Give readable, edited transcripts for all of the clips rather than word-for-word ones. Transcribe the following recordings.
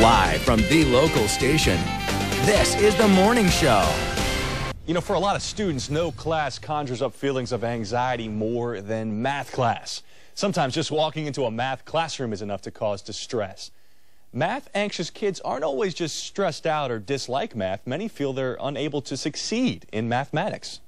Live from the local station, this is The Morning Show. You know, for a lot of students, no class conjures up feelings of anxiety more than math class. Sometimes just walking into a math classroom is enough to cause distress. Math-anxious kids aren't always just stressed out or dislike math. Many feel they're unable to succeed in mathematics.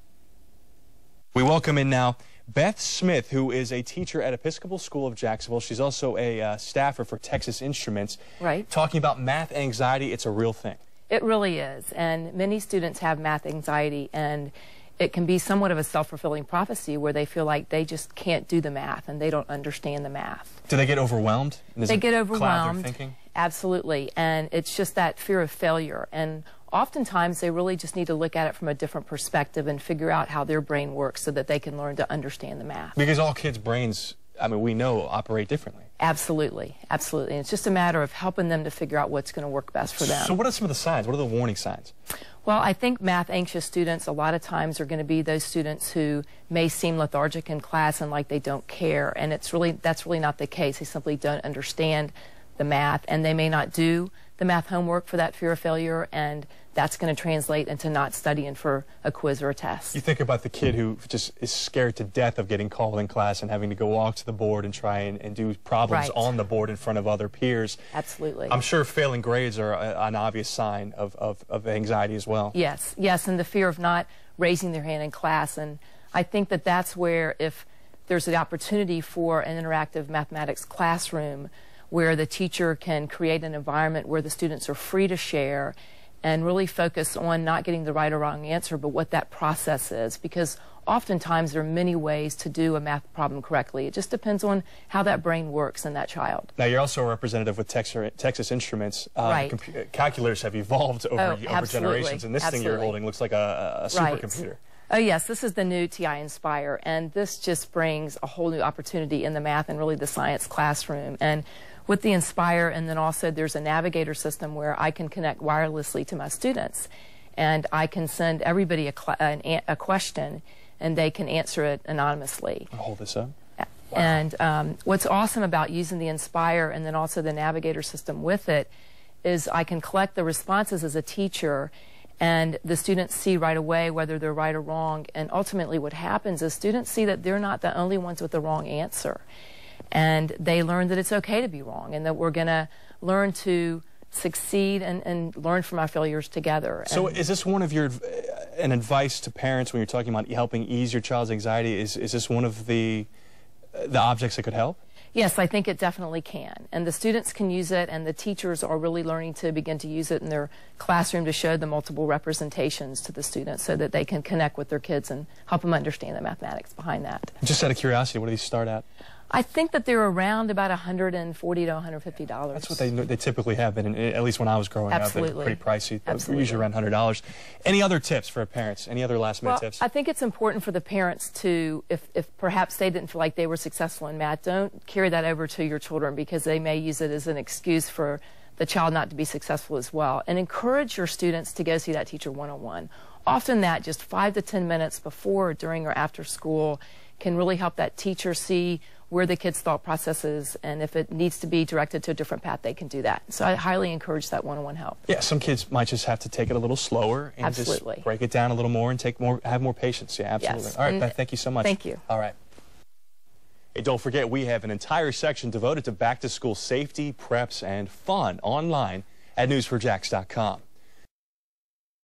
We welcome in now Beth Smith, who is a teacher at Episcopal School of Jacksonville. She's also a staffer for Texas Instruments. Right. Talking about math anxiety, it's a real thing. It really is, and many students have math anxiety, and it can be somewhat of a self-fulfilling prophecy where they feel like they just can't do the math and they don't understand the math. Do they get overwhelmed? They get overwhelmed. Thinking? Absolutely, and it's just that fear of failure. And oftentimes they really just need to look at it from a different perspective and figure out how their brain works so that they can learn to understand the math. Because all kids' brains, I mean, we know, operate differently. Absolutely, absolutely. And it's just a matter of helping them to figure out what's going to work best for them. So what are some of the signs? What are the warning signs? Well, I think math-anxious students a lot of times are going to be those students who may seem lethargic in class and like they don't care, and that's really not the case. They simply don't understand the math, and they may not do the math homework for that fear of failure, and that's going to translate into not studying for a quiz or a test. You think about the kid who just is scared to death of getting called in class and having to go walk to the board and try and do problems on the board in front of other peers. Absolutely. I'm sure failing grades are an obvious sign of anxiety as well. Yes, yes, and the fear of not raising their hand in class. And I think that that's where, if there's an opportunity for an interactive mathematics classroom where the teacher can create an environment where the students are free to share and really focus on not getting the right or wrong answer, but what that process is. Because oftentimes there are many ways to do a math problem correctly. It just depends on how that brain works in that child. Now, you're also a representative with Texas Instruments. Right. Calculators have evolved over generations, and this thing you're holding looks like a supercomputer. Oh, yes, this is the new TI Inspire, and this just brings a whole new opportunity in the math and really the science classroom. And with the Inspire, and then also there's a navigator system where I can connect wirelessly to my students, and I can send everybody a question, and they can answer it anonymously. I'll hold this up. Wow. And what's awesome about using the Inspire and then also the navigator system with it is I can collect the responses as a teacher, and the students see right away whether they're right or wrong. And ultimately what happens is students see that they're not the only ones with the wrong answer. And they learn that it's okay to be wrong, and that we're going to learn to succeed and learn from our failures together. So is this one of your an advice to parents when you're talking about helping ease your child's anxiety? Is this one of the objects that could help? Yes, I think it definitely can. And the students can use it, and the teachers are really learning to begin to use it in their classroom to show the multiple representations to the students so that they can connect with their kids and help them understand the mathematics behind that. Just out of curiosity, what do these start at? I think that they're around about $140 to $150. That's what they typically have been, at least when I was growing up. They're pretty pricey. Absolutely. Usually around $100. Any other tips for parents? Any other last-minute tips? I think it's important for the parents to, if perhaps they didn't feel like they were successful in math, don't carry that over to your children, because they may use it as an excuse for the child not to be successful as well. And encourage your students to go see that teacher one-on-one. Often that just 5 to 10 minutes before, during, or after school can really help that teacher see where the kid's thought process is, and if it needs to be directed to a different path, they can do that. So I highly encourage that one-on-one help. Yeah, some kids might just have to take it a little slower and just break it down a little more and have more patience. Yeah, absolutely. Yes. All right, Beth, thank you so much. Thank you. All right. Hey, don't forget, we have an entire section devoted to back-to-school safety, preps, and fun online at newsforjax.com.